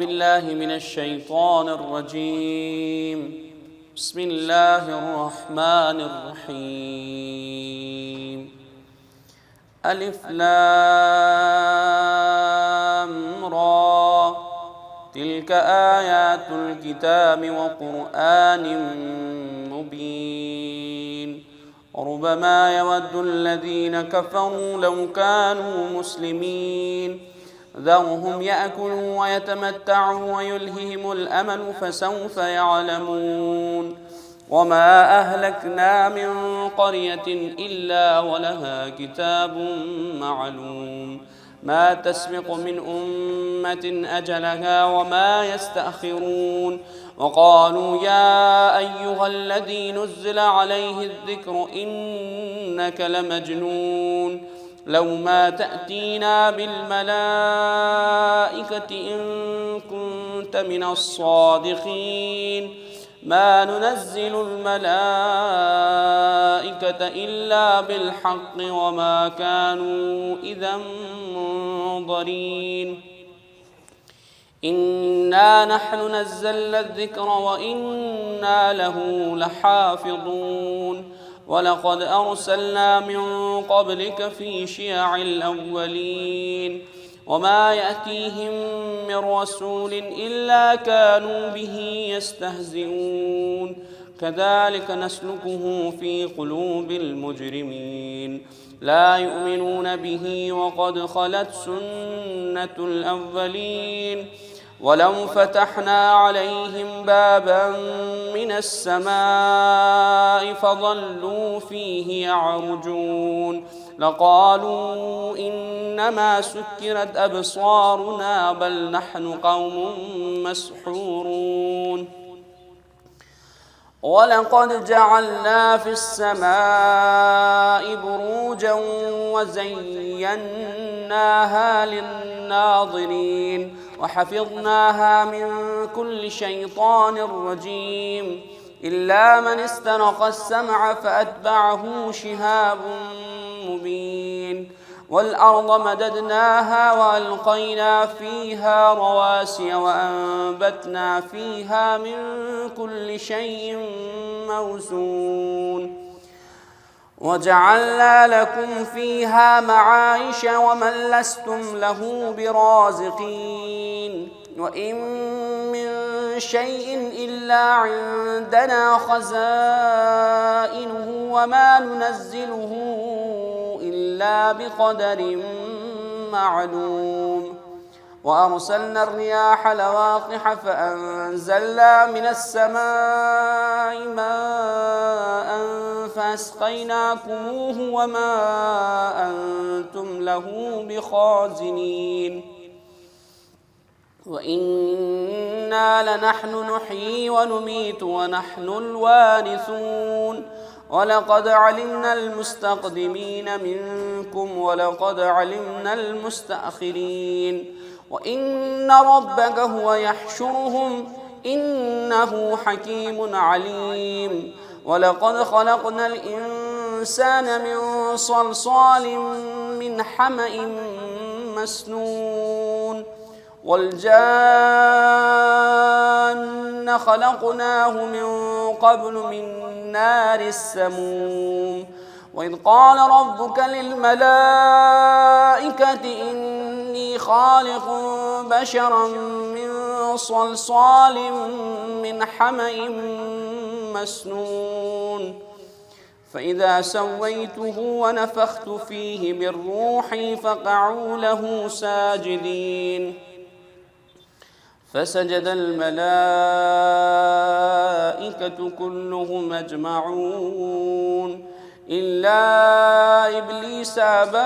بالله من الشيطان الرجيم. بسم الله الرحمن الرحيم. ألف لام را، تلك آيات الكتاب وقرآن مبين. ربما يود الذين كفروا لو كانوا مسلمين، ذرهم يأكلوا ويتمتعوا ويلههم الأمل فسوف يعلمون. وما أهلكنا من قرية إلا ولها كتاب معلوم، ما تسبق من أمة أجلها وما يستأخرون. وقالوا يا أيها الذي نزل عليه الذكر إنك لمجنون، لو ما تأتينا بالملائكة إن كنت من الصادقين، ما ننزل الملائكة إلا بالحق وما كانوا إذا منظرين. إنا نحن نزلنا الذكر وإنا له لحافظون. ولقد أرسلنا من قبلك في شيع الأولين، وما يأتيهم من رسول إلا كانوا به يستهزئون. كذلك نسلكه في قلوب المجرمين، لا يؤمنون به وقد خلت سنة الأولين. ولو فتحنا عليهم بابا من السماء فظلوا فيه يعرجون لقالوا إنما سكرت أبصارنا بل نحن قوم مسحورون. ولقد جعلنا في السماء بروجا وزيناها للناظرين وحفظناها من كل شيطان رجيم، إلا من استرق السمع فأتبعه شهاب مبين. والأرض مددناها وألقينا فيها رواسي وأنبتنا فيها من كل شيء موزون، وجعلنا لكم فيها معايش ومن لستم له برازقين. وإن من شيء إلا عندنا خزائنه وما ننزله إلا بقدر معلوم. وأرسلنا الرياح لواقح فأنزلنا من السماء ماء فأسقيناكموه وما أنتم له بخازنين. وإنا لنحن نحيي ونميت ونحن الوارثون. ولقد علمنا المستقدمين منكم ولقد علمنا المستأخرين. وإن ربك هو يحشرهم إنه حكيم عليم. ولقد خلقنا الإنسان من صلصال من حمأ مسنون. والجان خلقناه من قبل من نار السموم. وإذ قال ربك للملائكة إني خالق بشرا من صلصال من حمأ مسنون، فإذا سويته ونفخت فيه من روحي فقعوا له ساجدين. فسجد الملائكة كلهم أجمعون إلا إبليس أبى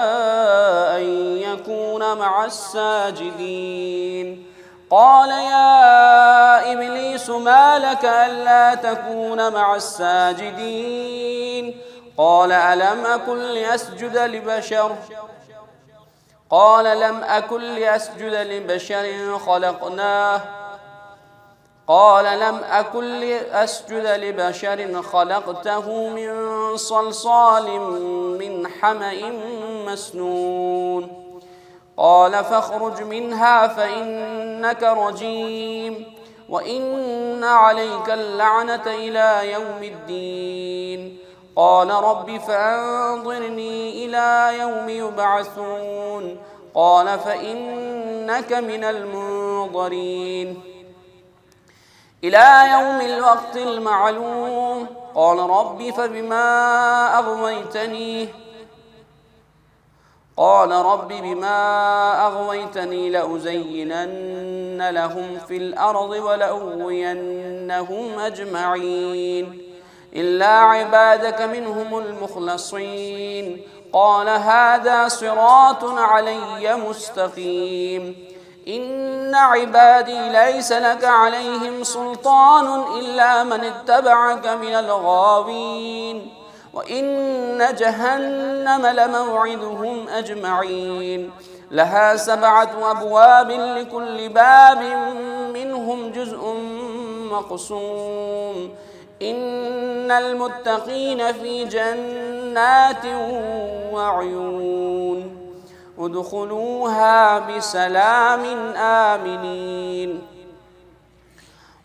أن يكون مع الساجدين. قال يا إبليس ما لك ألا تكون مع الساجدين؟ قال ألم أكن لأسجد لبشر قال لم أكن لأسجد لبشر خلقته من صلصال من حمأ مسنون. قال فاخرج منها فإنك رجيم وإن عليك اللعنة إلى يوم الدين. قال رب فأنظرني إلى يوم يبعثون. قال فإنك من المنظرين إلى يوم الوقت المعلوم. قال رب فبما أغويتني لأزينن لهم في الأرض ولأغوينهم أجمعين إلا عبادك منهم المخلصين. قال هذا صراط علي مستقيم. إن عبادي ليس لك عليهم سلطان إلا من اتبعك من الغاوين وإن جهنم لموعدهم أجمعين لها 7 أبواب لكل باب منهم جزء مقسوم. إن المتقين في جنات وعيون ادخلوها بسلام آمنين.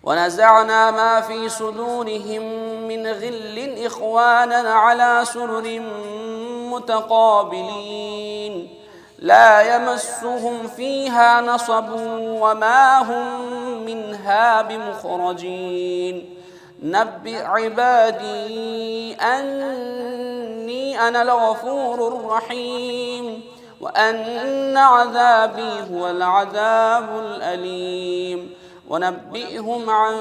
ونزعنا ما في صدورهم من غل إخوانا على سرر متقابلين لا يمسهم فيها نصب وما هم منها بمخرجين. نبئ عبادي أني أنا الغفور الرحيم وأن عذابي هو العذاب الأليم. ونبئهم عن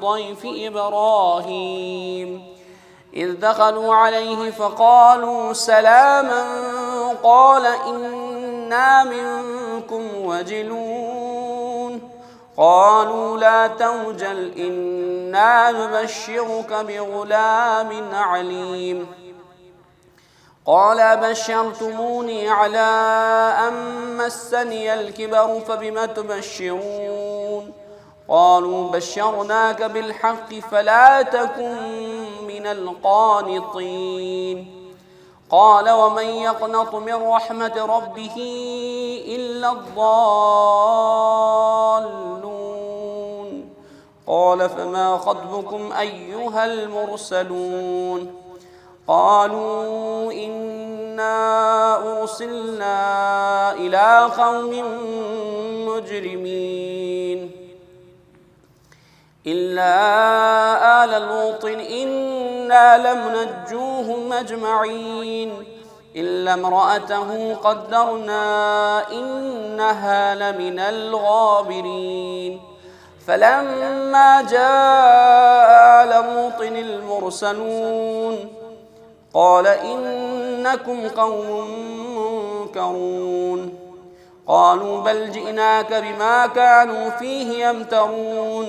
ضيف إبراهيم إذ دخلوا عليه فقالوا سلاما قال إنا منكم وجلون. قالوا لا توجل إنا نبشرك بغلام عليم. قال بشرتموني على أن مسني الكبر فبم تبشرون. قالوا بشرناك بالحق فلا تكن من القانطين. قال ومن يقنط من رحمة ربه إلا الضالون. قال فما خطبكم أيها المرسلون؟ قالوا إنا أرسلنا إلى قوم مجرمين إلا آل لوط إنا لمنجوهم أجمعين إلا امرأته قدرنا إنها لمن الغابرين. فلما جاء آل لوط المرسلون قال إنكم قوم منكرون. قالوا بل جئناك بما كانوا فيه يمترون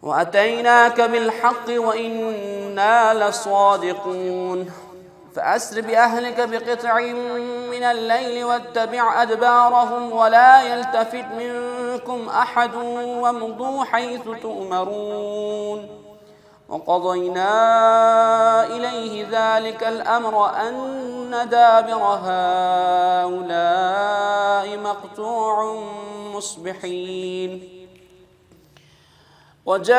وأتيناك بالحق وإنا لصادقون. فأسر بأهلك بقطع من الليل واتبع أدبارهم ولا يلتفت منكم أحد وامضوا حيث تؤمرون. وقضينا إليه ذلك الأمر أن دابر هؤلاء مقطوع مصبحين. وجاء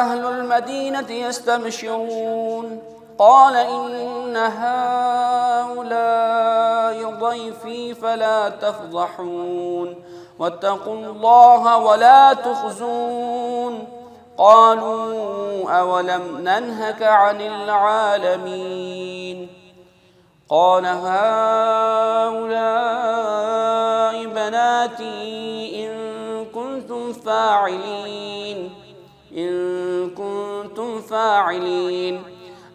أهل المدينة يستبشرون قال إن هؤلاء ضيفي فلا تفضحون واتقوا الله ولا تخزون. قالوا أولم ننهك عن العالمين؟ قال هؤلاء بناتي إن كنتم فاعلين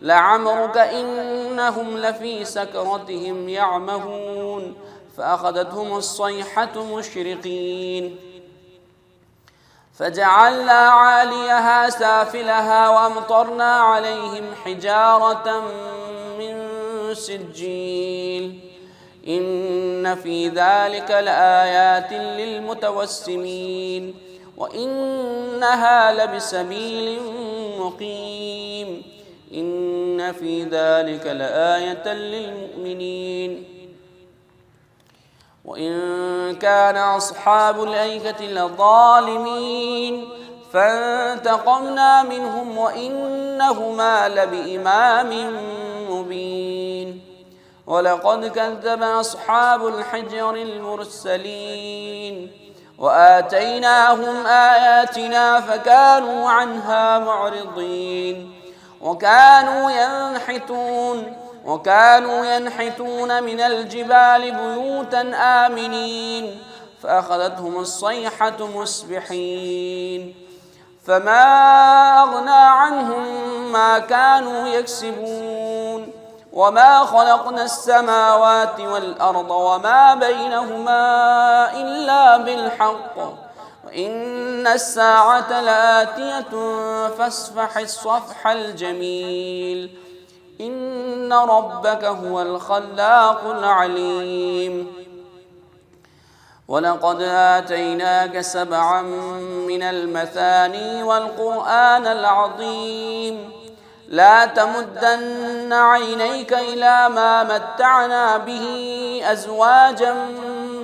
لعمرك إنهم لفي سكرتهم يعمهون فأخذتهم الصيحة مشرقين فجعلنا عاليها سافلها وأمطرنا عليهم حجارة من سجيل إن في ذلك لآيات للمتوسمين وإنها لبسبيل مقيم إن في ذلك لآية للمؤمنين. وإن كان أصحاب الأيكة لظالمين فانتقمنا منهم وإنهما لبإمام مبين ولقد كذب أصحاب الحجر المرسلين وآتيناهم آياتنا فكانوا عنها معرضين وكانوا ينحتون من الجبال بيوتا آمنين فأخذتهم الصيحة مصبحين فما أغنى عنهم ما كانوا يكسبون وما خلقنا السماوات والأرض وما بينهما إلا بالحق وإن الساعة لآتية فاصفح الصفح الجميل إن ربك هو الخلاق العليم ولقد آتيناك 7 من المثاني والقرآن العظيم لا تمدن عينيك إلى ما متعنا به أزواجا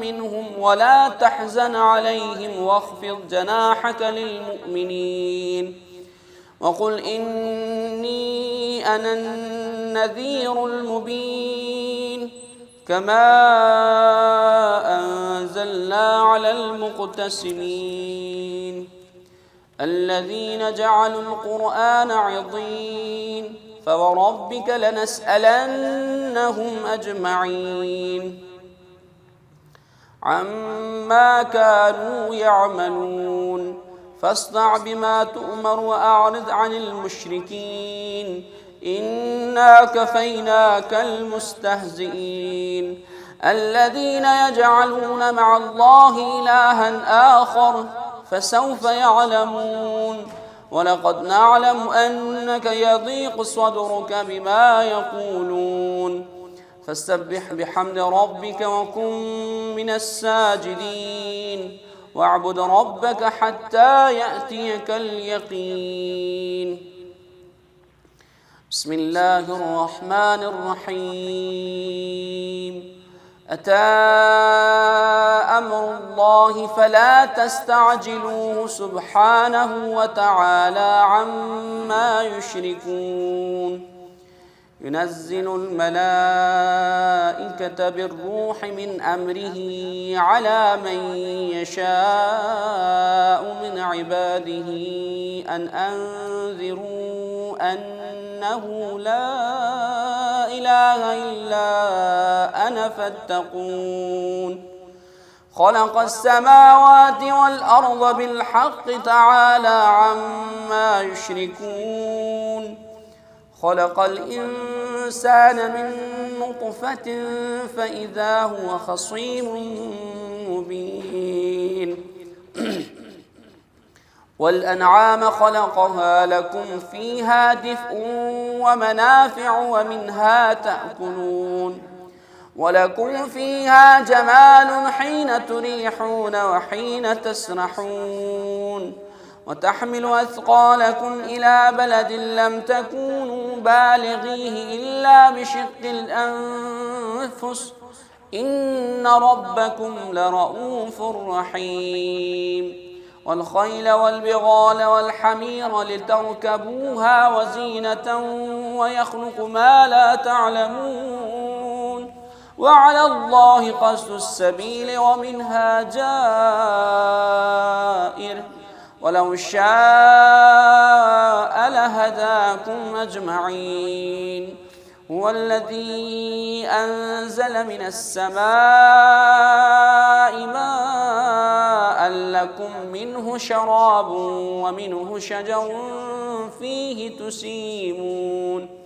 منهم ولا تحزن عليهم واخفض جناحك للمؤمنين وقل إني أنا النذير المبين كما أنزلنا على المقتسمين الذين جعلوا القرآن عضين فوربك لنسألنهم أجمعين عما كانوا يعملون فاصدع بما تؤمر وأعرض عن المشركين إنا كفيناك المستهزئين الذين يجعلون مع الله إلها آخر فسوف يعلمون ولقد نعلم أنك يضيق صدرك بما يقولون فسبح بحمد ربك وكن من الساجدين واعبد ربك حتى يأتيك اليقين بسم الله الرحمن الرحيم أتى أمر الله فلا تستعجلوه سبحانه وتعالى عما يشركون ينزل الملائكة بالروح من أمره على من يشاء من عباده أن أنذروا أنه لا إله إلا أنا فاتقون خلق السماوات والأرض بالحق تعالى عما يشركون خلق الإنسان من نطفة فإذا هو خصيم مبين والأنعام خلقها لكم فيها دفء ومنافع ومنها تأكلون ولكم فيها جمال حين تريحون وحين تسرحون وتحمل أثقالكم إلى بلد لم تكونوا بالغيه إلا بشق الأنفس إن ربكم لرؤوف رحيم والخيل والبغال والحمير لتركبوها وزينة ويخلق ما لا تعلمون وعلى الله قصد السبيل ومنها جائر ولو شاء لهداكم أجمعين هو الذي أنزل من السماء ماء لكم منه شراب ومنه شجر فيه تسيمون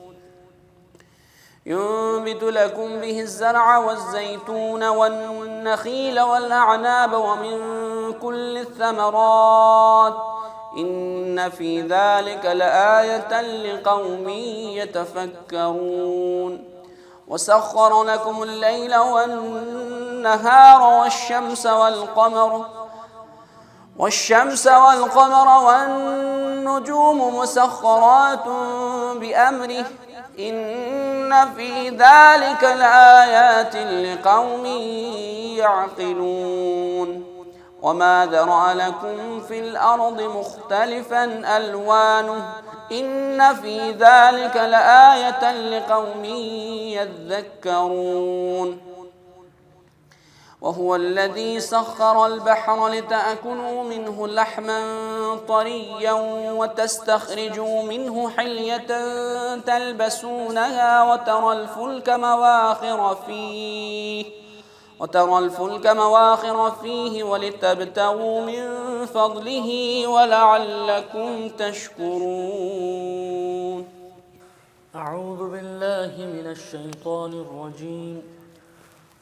ينبت لكم به الزرع والزيتون والنخيل والأعناب ومن كل الثمرات إن في ذلك لآية لقوم يتفكرون وسخر لكم الليل والنهار والشمس والقمر والنجوم مسخرات بأمره إن في ذلك لآيات لقوم يعقلون وما ذرأ لكم في الأرض مختلفا ألوانه إن في ذلك لآية لقوم يذكرون وهو الذي سخر البحر لتأكلوا منه لحما طريا وتستخرجوا منه حلية تلبسونها وترى الفلك مواخر فيه ولتبتغوا من فضله ولعلكم تشكرون. أعوذ بالله من الشيطان الرجيم.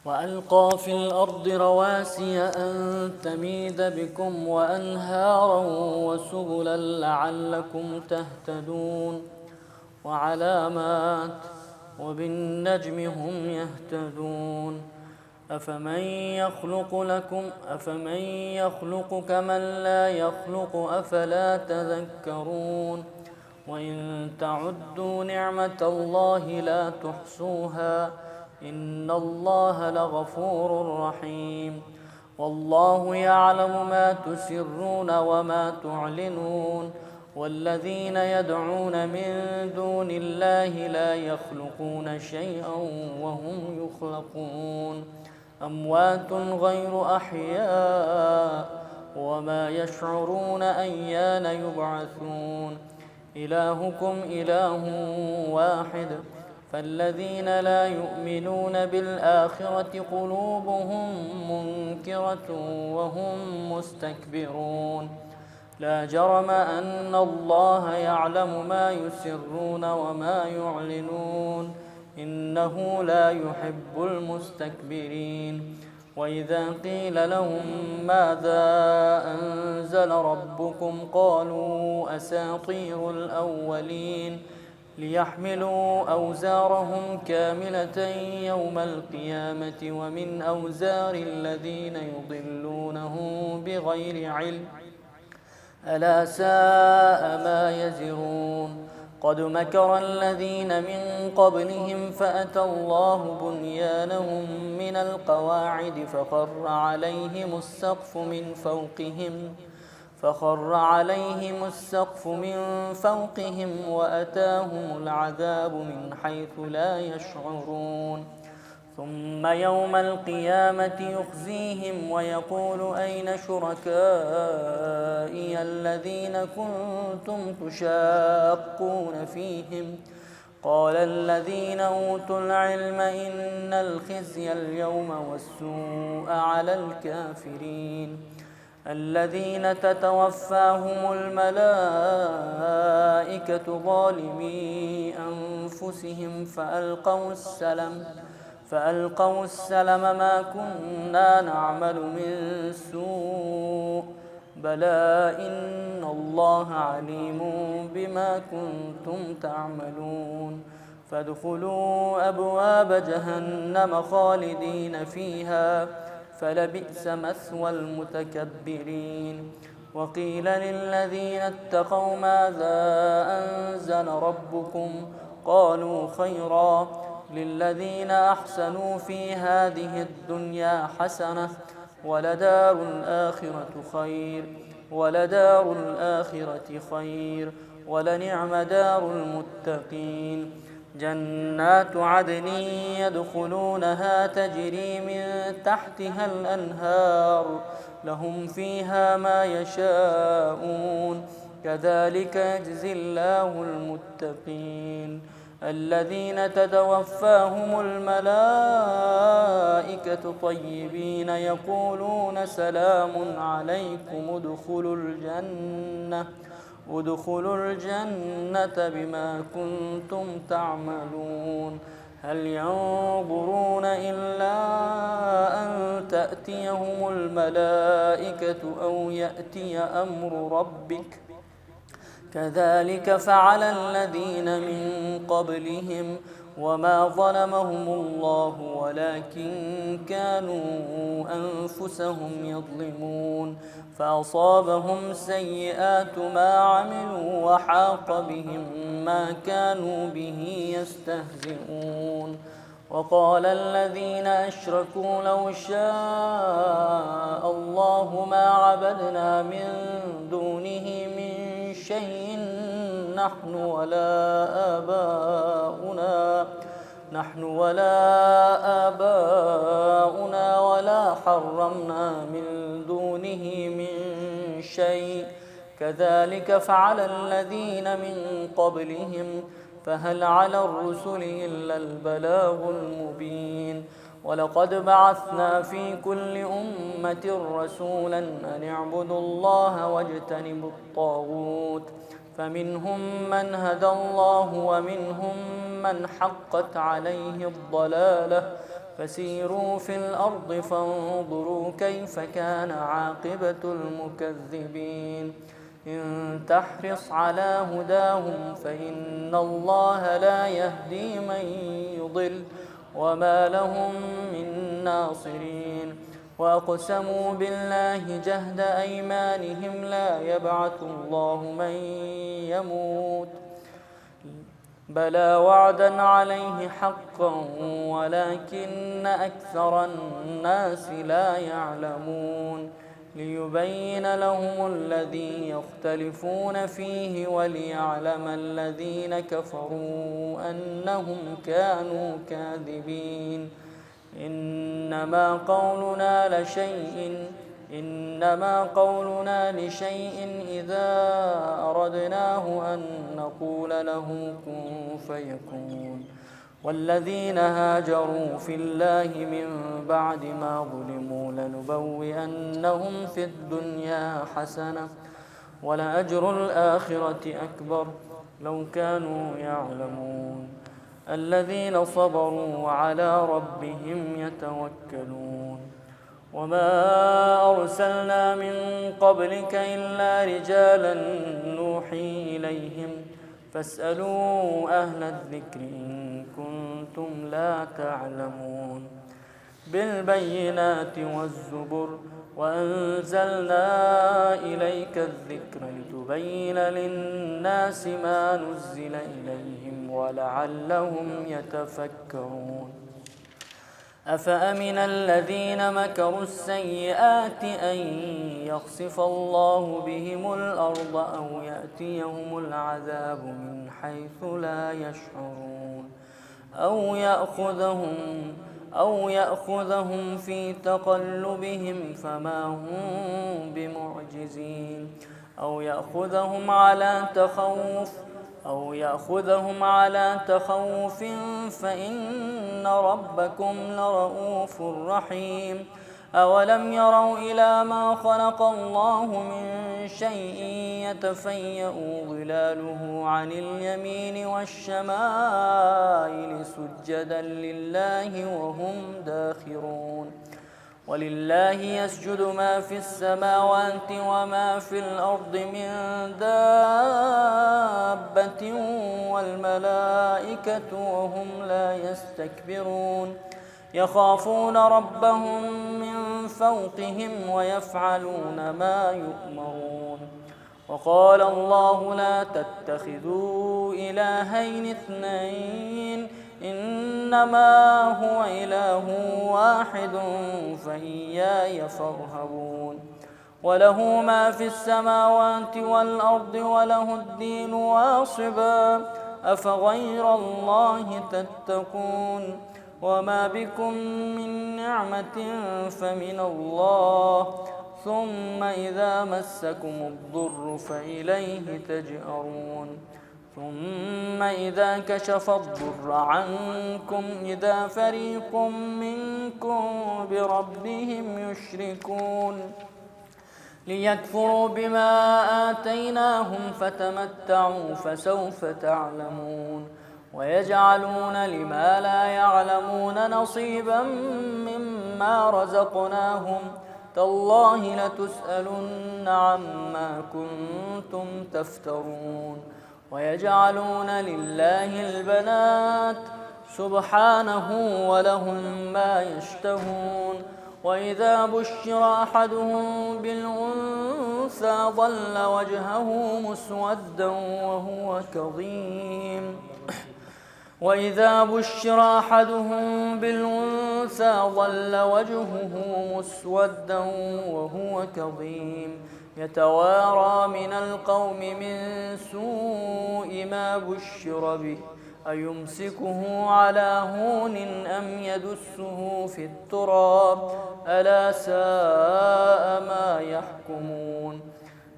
وألقى في الأرض رواسي أن تميد بكم وأنهارا وسبلا لعلكم تهتدون وعلامات وبالنجم هم يهتدون أفمن يخلق كمن لا يخلق أفلا تذكرون وإن تعدوا نعمة الله لا تحصوها إن الله لغفور رحيم والله يعلم ما تسرون وما تعلنون والذين يدعون من دون الله لا يخلقون شيئا وهم يخلقون أموات غير أحياء وما يشعرون أيان يبعثون إلهكم إله واحد فالذين لا يؤمنون بالآخرة قلوبهم منكرة وهم مستكبرون لا جرم أن الله يعلم ما يسرون وما يعلنون إنه لا يحب المستكبرين وإذا قيل لهم ماذا أنزل ربكم قالوا أساطير الأولين ليحملوا أوزارهم كاملة يوم القيامة ومن أوزار الذين يضلونهم بغير علم ألا ساء ما يزرون قد مكر الذين من قبلهم فأتى الله بنيانهم من القواعد فخر عليهم السقف من فوقهم وأتاهم العذاب من حيث لا يشعرون ثم يوم القيامة يخزيهم ويقول أين شركائي الذين كنتم تشاقون فيهم قال الذين أوتوا العلم إن الخزي اليوم والسوء على الكافرين الذين تتوفاهم الملائكة ظالمي أنفسهم فألقوا السلم ما كنا نعمل من سوء بلى إن الله عليم بما كنتم تعملون فادخلوا أبواب جهنم خالدين فيها فلبئس مثوى المتكبرين وقيل للذين اتقوا ماذا أنزل ربكم قالوا خيرا للذين أحسنوا في هذه الدنيا حسنة ولدار الآخرة خير ولنعم دار المتقين جنات عدن يدخلونها تجري من تحتها الأنهار لهم فيها ما يشاءون كذلك يجزي الله المتقين الذين تتوفاهم الملائكة طيبين يقولون سلام عليكم ادخلوا الجنة بما كنتم تعملون هل ينظرون إلا أن تأتيهم الملائكة أو يأتي أمر ربك كذلك فعل الذين من قبلهم وما ظلمهم الله ولكن كانوا أنفسهم يظلمون فأصابهم سيئات ما عملوا وحاق بهم ما كانوا به يستهزئون وقال الذين أشركوا لو شاء الله ما عبدنا من دونه من شيء نحن ولا آباؤنا ولا حرمنا من دونه من شيء كذلك فعل الذين من قبلهم فهل على الرسل إلا البلاغ المبين ولقد بعثنا في كل أمة رسولا أن اعبدوا الله واجتنبوا الطاغوت فمنهم من هدى الله ومنهم من حقت عليه الضلالة فسيروا في الأرض فانظروا كيف كان عاقبة المكذبين إن تحرص على هداهم فإن الله لا يهدي من يضل وما لهم من ناصرين وأقسموا بالله جهد أيمانهم لا يبعث الله من يموت بلى وعدا عليه حقا ولكن أكثر الناس لا يعلمون ليبين لهم الذي يختلفون فيه وليعلم الذين كفروا أنهم كانوا كاذبين إنما قولنا لشيء إذا أردناه أن نقول له كن فيكون والذين هاجروا في الله من بعد ما ظلموا لنبوئنهم في الدنيا حسنة ولأجر الآخرة أكبر لو كانوا يعلمون الذين صبروا وعلى ربهم يتوكلون وما أرسلنا من قبلك إلا رجالا نوحي إليهم فاسألوا أهل الذكر إن كنتم لا تعلمون بالبينات والزبر وأنزلنا إليك الذكر لتبين للناس ما نزل إليهم ولعلهم يتفكرون أفأمن الذين مكروا السيئات أن يخسف الله بهم الأرض أو يأتيهم العذاب من حيث لا يشعرون أو يأخذهم في تقلبهم فما هم بمعجزين أو يأخذهم على تخوف فإن ربكم لرؤوف رحيم أولم يروا إلى ما خلق الله من شيء يتفيأ ظلاله عن اليمين والشمائل سجدا لله وهم داخرون ولله يسجد ما في السماوات وما في الأرض من دابة والملائكة وهم لا يستكبرون يخافون ربهم من فوقهم ويفعلون ما يؤمرون وقال الله لا تتخذوا إلهين اثنين إنما هو إله واحد فإياي فارهبون وله ما في السماوات والأرض وله الدين واصبا أفغير الله تتقون وما بكم من نعمة فمن الله ثم إذا مسكم الضر فإليه تجأرون ثم إذا كشف الضر عنكم إذا فريق منكم بربهم يشركون ليكفروا بما آتيناهم فتمتعوا فسوف تعلمون ويجعلون لما لا يعلمون نصيبا مما رزقناهم تالله لتسألن عما كنتم تفترون ويجعلون لله البنات سبحانه ولهم ما يشتهون وإذا بشر أحدهم بالأنثى ظل وجهه مسودا وهو كظيم وإذا بشر أحدهم بالأنثى ظل وجهه مسودا وهو كظيم يتوارى من القوم من سوء ما بشر به أيمسكه على هون أم يدسه في التراب ألا ساء ما يحكمون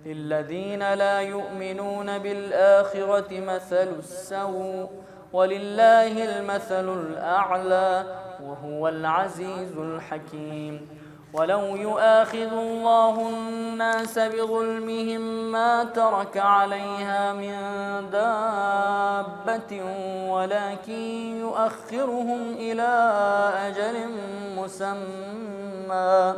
للذين لا يؤمنون بالآخرة مثل السوء ولله المثل الأعلى وهو العزيز الحكيم ولو يؤاخذ الله الناس بظلمهم ما ترك عليها من دابة ولكن يؤخرهم إلى أجل مسمى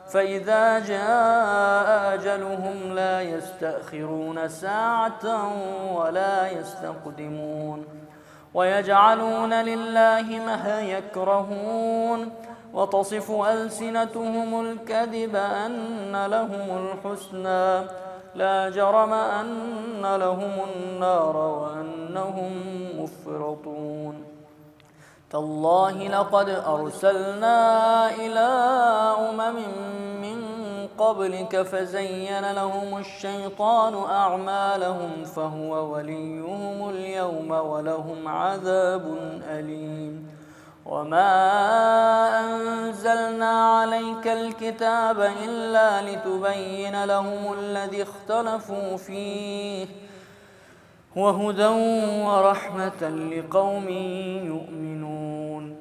فإذا جاء أجلهم لا يستأخرون ساعة ولا يستقدمون ويجعلون لله ما يكرهون وتصف ألسنتهم الكذب أن لهم الحسنى لا جرم أن لهم النار وأنهم مفرطون تالله لقد أرسلنا إلى أمم من قبلك فزين لهم الشيطان أعمالهم فهو وليهم اليوم ولهم عذاب أليم وما أنزلنا عليك الكتاب إلا لتبين لهم الذي اختلفوا فيه وهدى ورحمة لقوم يؤمنون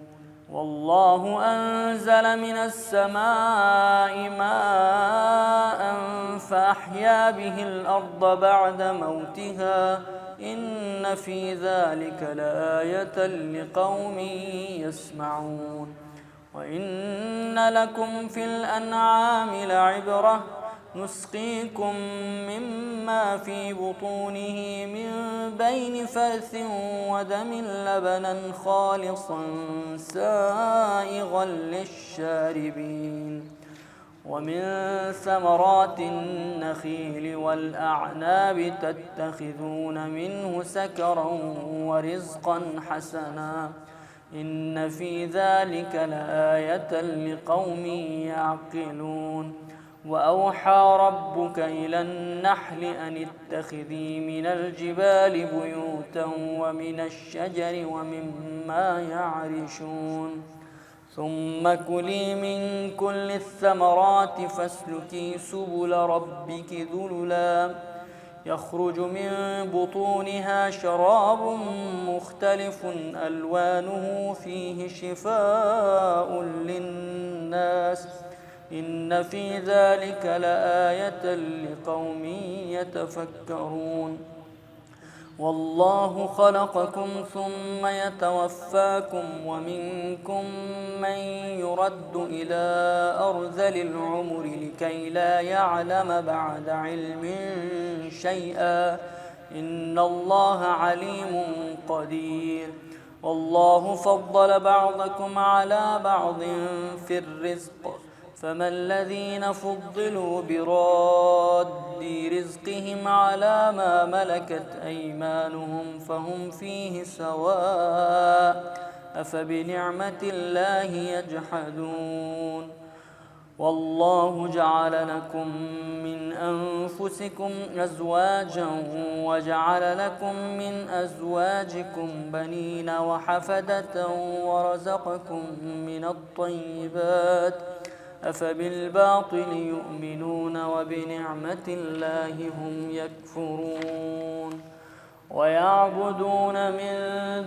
والله أنزل من السماء ماء فأحيا به الأرض بعد موتها إن في ذلك لآية لقوم يسمعون وإن لكم في الأنعام لعبرة نسقيكم مما في بطونه من بين فرث ودم لبنا خالصا سائغا للشاربين ومن ثمرات النخيل والأعناب تتخذون منه سكرا ورزقا حسنا إن في ذلك لآية لقوم يعقلون وأوحى ربك إلى النحل أن اتخذي من الجبال بيوتا ومن الشجر ومما يعرشون ثم كلي من كل الثمرات فاسلكي سبل ربك ذللا يخرج من بطونها شراب مختلف ألوانه فيه شفاء للناس إن في ذلك لآية لقوم يتفكرون والله خلقكم ثم يتوفاكم ومنكم من يرد إلى أرذل العمر لكي لا يعلم بعد علم شيئا إن الله عليم قدير والله فضل بعضكم على بعض في الرزق فما الذين فضلوا براد رزقهم على ما ملكت أيمانهم فهم فيه سواء أفبنعمة الله يجحدون والله جعل لكم من أنفسكم أزواجا وجعل لكم من أزواجكم بنين وحفدة ورزقكم من الطيبات أفبالباطل يؤمنون وبنعمة الله هم يكفرون ويعبدون من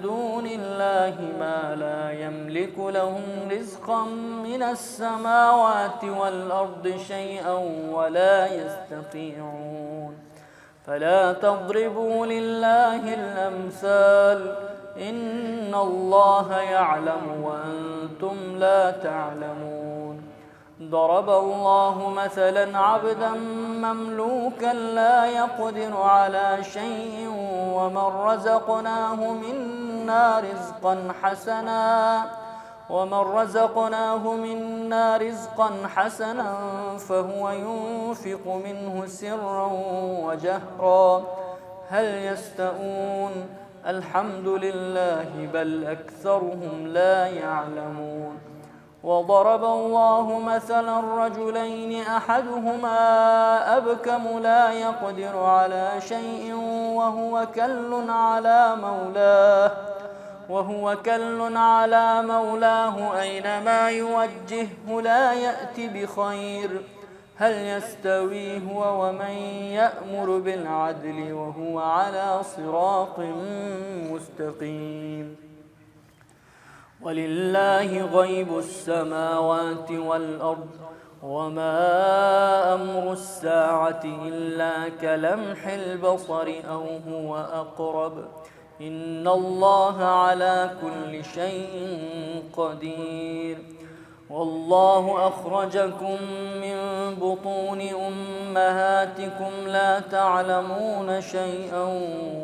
دون الله ما لا يملك لهم رزقا من السماوات والأرض شيئا ولا يستطيعون فلا تضربوا لله الأمثال إن الله يعلم وأنتم لا تعلمون ضرب الله مثلا عبدا مملوكا لا يقدر على شيء ومن رزقناه منا رزقا حسنا فهو ينفق منه سرا وجهرا هل يستوون الحمد لله بل أكثرهم لا يعلمون. وضرب الله مثلا رجلين أحدهما أبكم لا يقدر على شيء وهو كل على مولاه أينما يوجهه لا يأتي بخير هل يستوي هو ومن يأمر بالعدل وهو على صراط مستقيم. ولله غيب السماوات والأرض وما أمر الساعة إلا كلمح البصر أو هو أقرب إن الله على كل شيء قدير. والله أخرجكم من بطون أمهاتكم لا تعلمون شيئا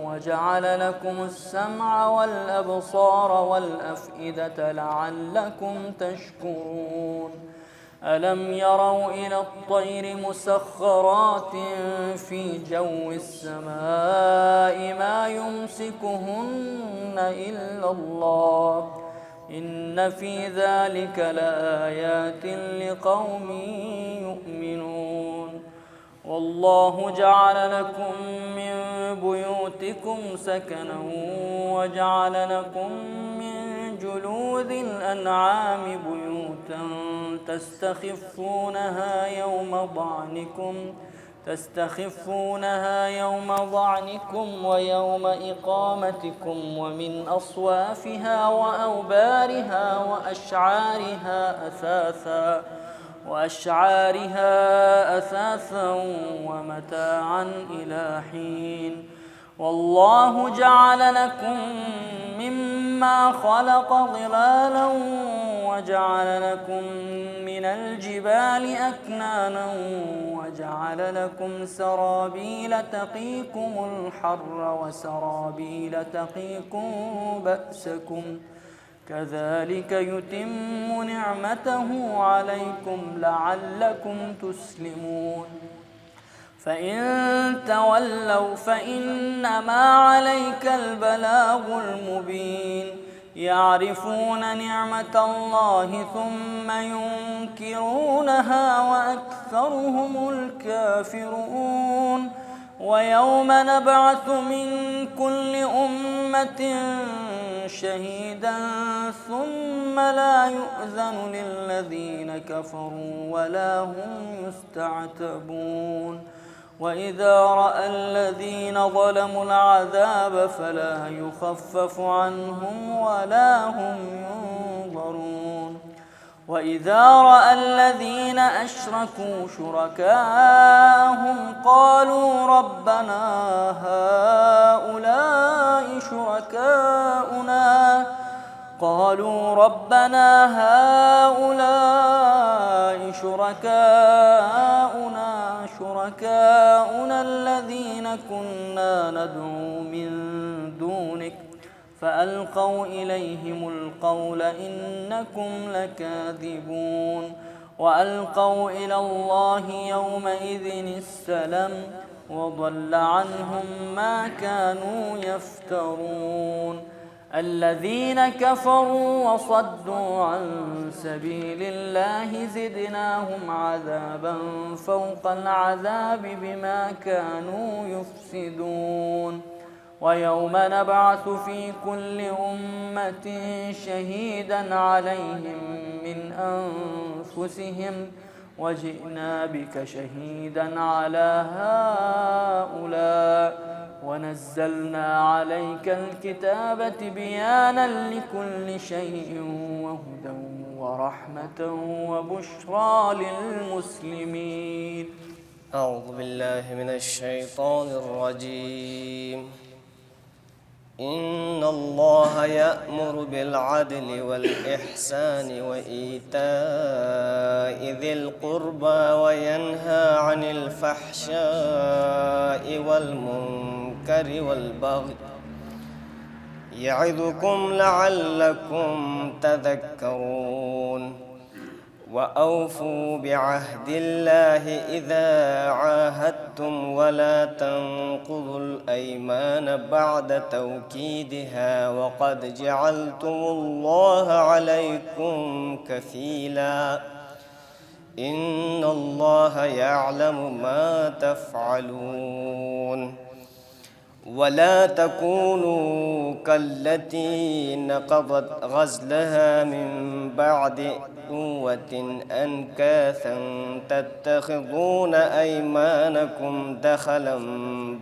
وجعل لكم السمع والأبصار والأفئدة لعلكم تشكرون. ألم يروا إلى الطير مسخرات في جو السماء ما يمسكهن إلا الله إن في ذلك لآيات لقوم يؤمنون. والله جعل لكم من بيوتكم سكنا وجعل لكم من جلود الأنعام بيوتا تستخفونها يوم ضعنكم ويوم إقامتكم ومن أصوافها وأوبارها وأشعارها أثاثا ومتاعا إلى حين. والله جعل لكم مما خلق ظلالا وجعل لكم من الجبال أكنانا وجعل لكم سرابيل تقيكم الحر وسرابيل تقيكم بأسكم كذلك يتم نعمته عليكم لعلكم تسلمون. فإن تولوا فإنما عليك البلاغ المبين. يعرفون نعمة الله ثم ينكرونها وأكثرهم الكافرون. ويوم نبعث من كل أمة شهيدا ثم لا يؤذن للذين كفروا ولا هم يستعتبون. وإذا رأى الذين ظلموا العذاب فلا يخفف عنهم ولا هم ينظرون. وإذا رأى الذين أشركوا شركاءهم قالوا ربنا هؤلاء شركاؤنا الذين كنا ندعو من دونك فألقوا إليهم القول إنكم لكاذبون. وألقوا إلى الله يومئذ السلم وضل عنهم ما كانوا يفترون. الذين كفروا وصدوا عن سبيل الله زدناهم عذابا فوق العذاب بما كانوا يفسدون. ويوم نبعث في كل أمة شهيدا عليهم من أنفسهم وجئنا بك شهيدا على هؤلاء ونزلنا عليك الكتاب تبيانا لكل شيء وهدى ورحمة وبشرى للمسلمين. أعوذ بالله من الشيطان الرجيم. إن الله يأمر بالعدل والإحسان وإيتاء ذي القربى وينهى عن الفحشاء والمنكر والبغي يعظكم لعلكم تذكرون وأوفوا بعهد الله إذا عاهدتم ولا تنقضوا الأيمان بعد توكيدها وقد جعلتم الله عليكم كفيلا إن الله يعلم ما تفعلون ولا تكونوا كالتي نقضت غزلها من بعد قوة أنكاثا تتخذون أيمانكم دخلا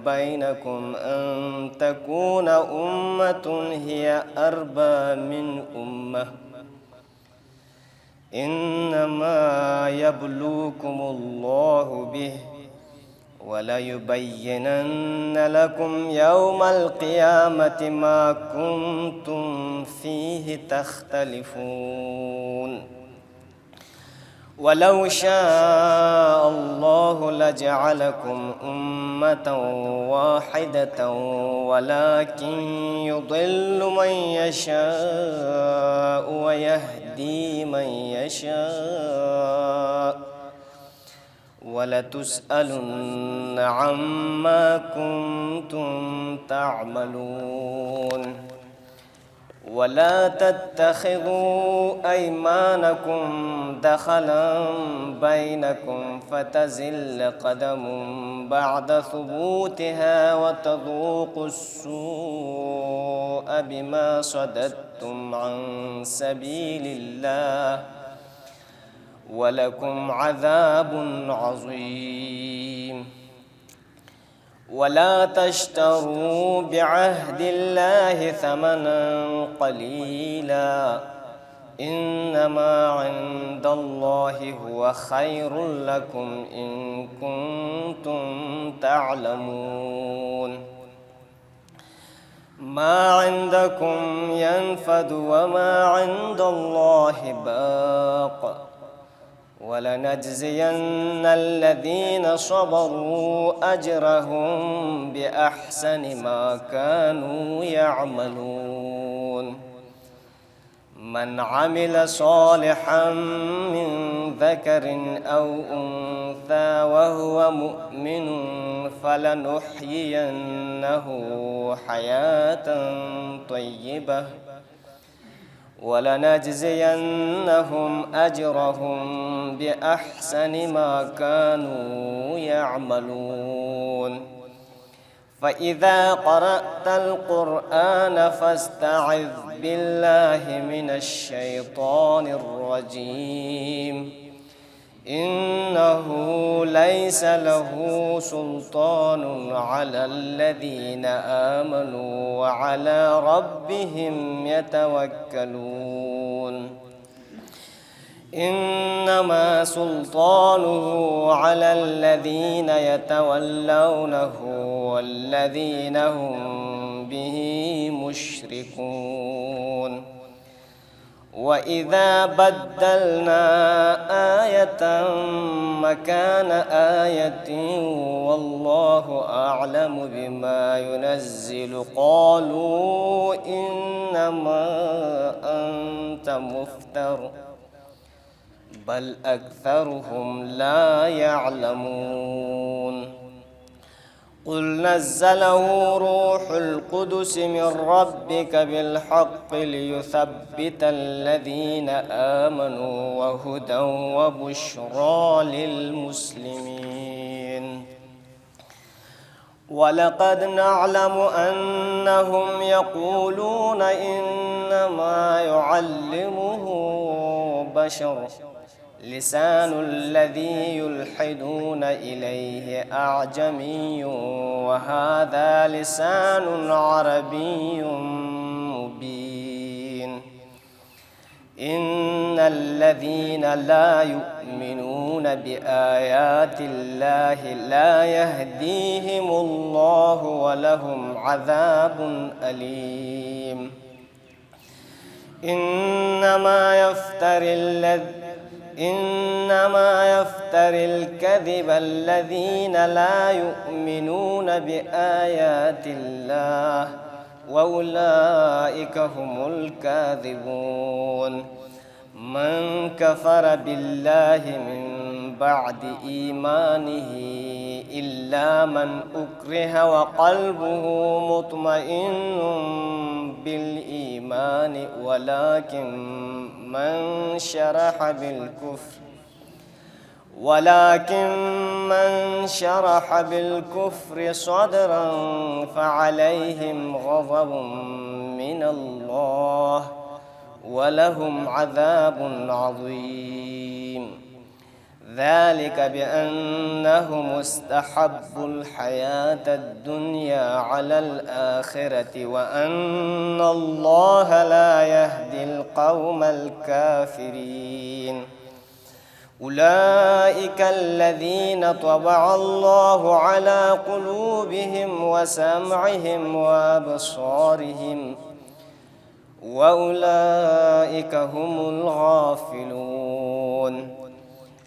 بينكم أن تكون أمة هي أربى من أمة إنما يبلوكم الله به وليبينن لكم يوم القيامة ما كنتم فيه تختلفون ولو شاء الله لجعلكم أمة واحدة ولكن يضل من يشاء ويهدي من يشاء ولتسألن عما كنتم تعملون ولا تتخذوا أيمانكم دخلا بينكم فتزل قدم بعد ثبوتها وتذوقوا السوء بما صددتم عن سبيل الله ولكم عذاب عظيم ولا تشتروا بعهد الله ثمنا قليلا إنما عند الله هو خير لكم إن كنتم تعلمون ما عندكم ينفد وما عند الله باق ولنجزين الذين صبروا أجرهم بأحسن ما كانوا يعملون من عمل صالحا من ذكر أو أنثى وهو مؤمن فلنحيينه حياة طيبة ولنجزينهم أجرهم بأحسن ما كانوا يعملون فإذا قرأت القرآن فاستعذ بالله من الشيطان الرجيم إنه ليس له سلطان على الذين آمنوا وعلى ربهم يتوكلون إنما سلطانه على الذين يتولونه والذين هم به مشركون وإذا بدلنا آية مكان آية والله أعلم بما ينزل قالوا إنما أنت مفتر بل أكثرهم لا يعلمون قل نزله روح القدس من ربك بالحق ليثبت الذين آمنوا وهدى وبشرى للمسلمين ولقد نعلم أنهم يقولون إنما يعلمه بشر لسان الذي يلحدون إليه أعجمي وهذا لسان عربي مبين إن الذين لا يؤمنون بآيات الله لا يهديهم الله ولهم عذاب أليم. إنما يفتري الكذب الذين لا يؤمنون بآيات الله وأولئك هم الكاذبون. من كفر بالله من بعد إيمانه إلا من أكره وقلبه مطمئن بالإيمان ولكن من شرح بالكفر صدرا فعليهم غضب من الله ولهم عذاب عظيم. ذلك بأنهم استحبوا الحياة الدنيا على الآخرة وأن الله لا يهدي القوم الكافرين. أولئك الذين طبع الله على قلوبهم وسمعهم وأبصارهم وأولئك هم الغافلون.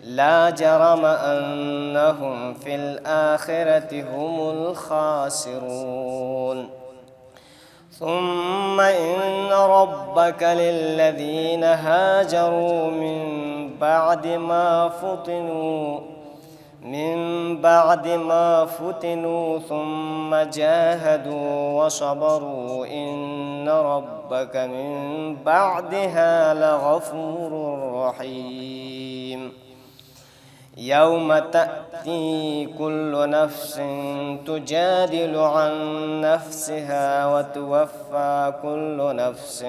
لا جرم أنهم في الآخرة هم الخاسرون. ثم إن ربك للذين هاجروا من بعد ما فتنوا ثم جاهدوا وصبروا إن ربك من بعدها لغفور رحيم. يوم تأتي كل نفس تجادل عن نفسها وتوفى كل نفس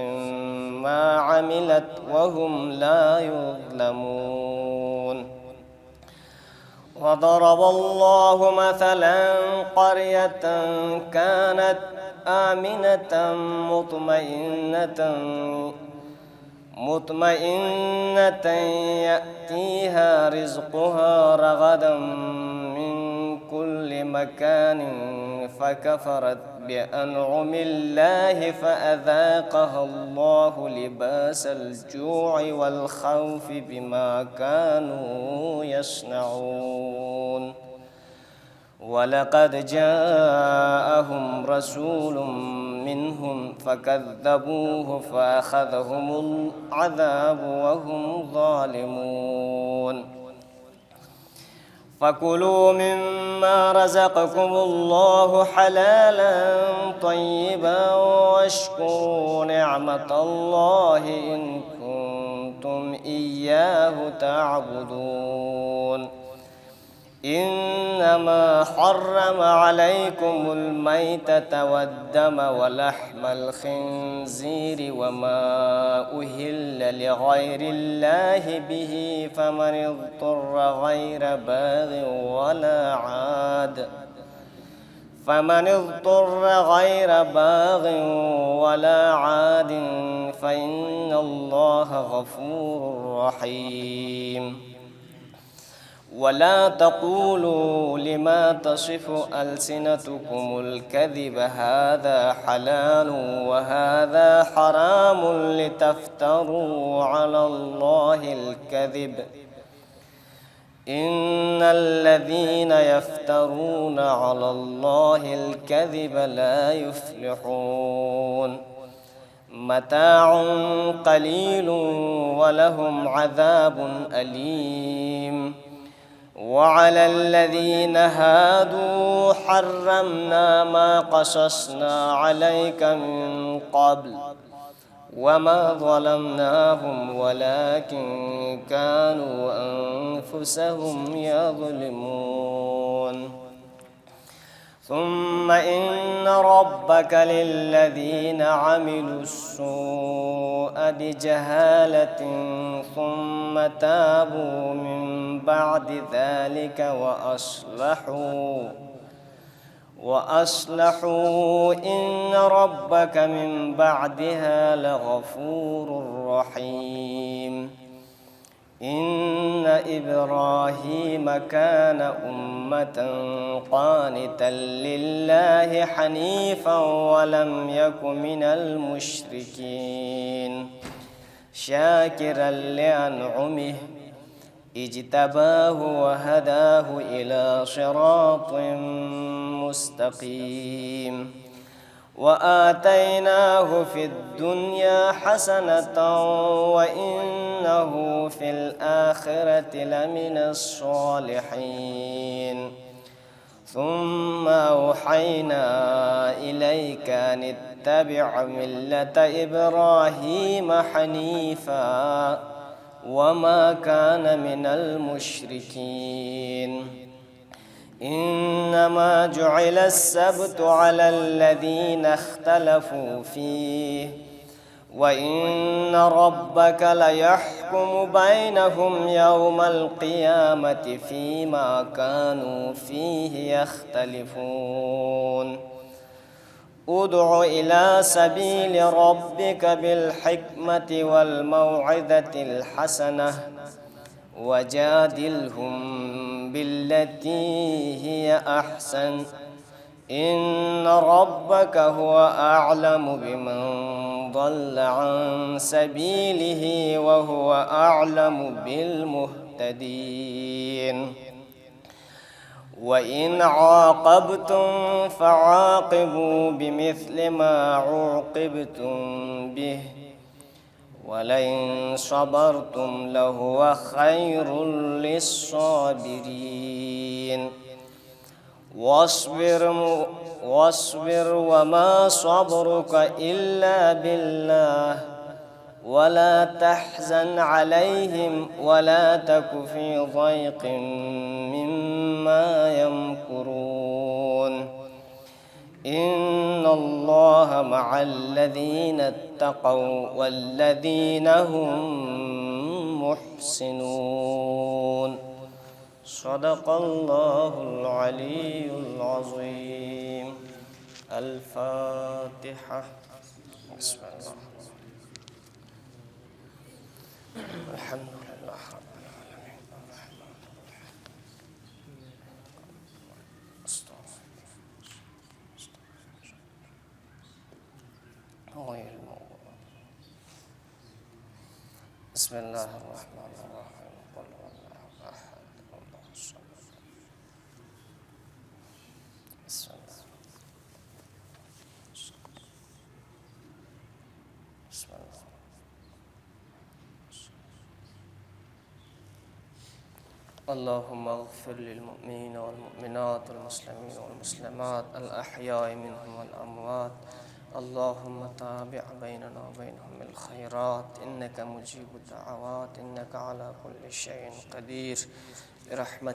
ما عملت وهم لا يظلمون. وضرب الله مثلا قرية كانت آمنة مطمئنة يأتيها رزقها رغدا من كل مكان فكفرت بأنعم الله فأذاقها الله لباس الجوع والخوف بما كانوا يصنعون. ولقد جاءهم رسول منهم فكذبوه فأخذهم العذاب وهم ظالمون. فكلوا مما رزقكم الله حلالا طيبا واشكروا نعمة الله إن كنتم إياه تعبدون. إنما حرم عليكم الميتة والدم ولحم الخنزير وما أهل لغير الله به فمن اضطر غير باغ ولا عاد فإن الله غفور رحيم. ولا تقولوا لما تصف ألسنتكم الكذب هذا حلال وهذا حرام لتفتروا على الله الكذب. إن الذين يفترون على الله الكذب لا يفلحون. متاع قليل ولهم عذاب أليم. وعلى الذين هادوا حرمنا ما قصصنا عليك من قبل وما ظلمناهم ولكن كانوا أنفسهم يظلمون. ثم إن ربك للذين عملوا السوء بجهالة ثم تابوا من بعد ذلك وأصلحوا إن ربك من بعدها لغفور رحيم إن إبراهيم كان أمة قانتا لله حنيفا ولم يك من المشركين شاكرا لأنعمه اجتباه وهداه إلى صراط مستقيم وآتيناه في الدنيا حسنة وإنه في الآخرة لمن الصالحين ثم أوحينا إليك أن اتبع ملة إبراهيم حنيفا وما كان من المشركين إنما جعل السبت على الذين اختلفوا فيه وإن ربك ليحكم بينهم يوم القيامة فيما كانوا فيه يختلفون ادع إلى سبيل ربك بالحكمة والموعظة الحسنة وجادلهم بالتي هي أحسن إن ربك هو أعلم بمن ضل عن سبيله وهو أعلم بالمهتدين وإن عاقبتم فعاقبوا بمثل ما عوقبتم به ولئن صبرتم لهو خير للصابرين واصبر وما صبرك إلا بالله ولا تحزن عليهم ولا تك في ضيق مما يمكرون إن الله مع الذين اتقوا والذين هم محسنون صدق الله العلي العظيم الفاتحة بسم الله الحمد لله رب العالمين بسم الله الرحمن الرحيم قل هو الله أحد الله الصمد بسم الله بسم الله اللهم اغفر للمؤمنين والمؤمنات والمسلمين والمسلمات الأحياء منهم والأموات اللهم تابع بيننا وبينهم الخيرات إنك مجيب الدعوات إنك على كل شيء قدير برحمتك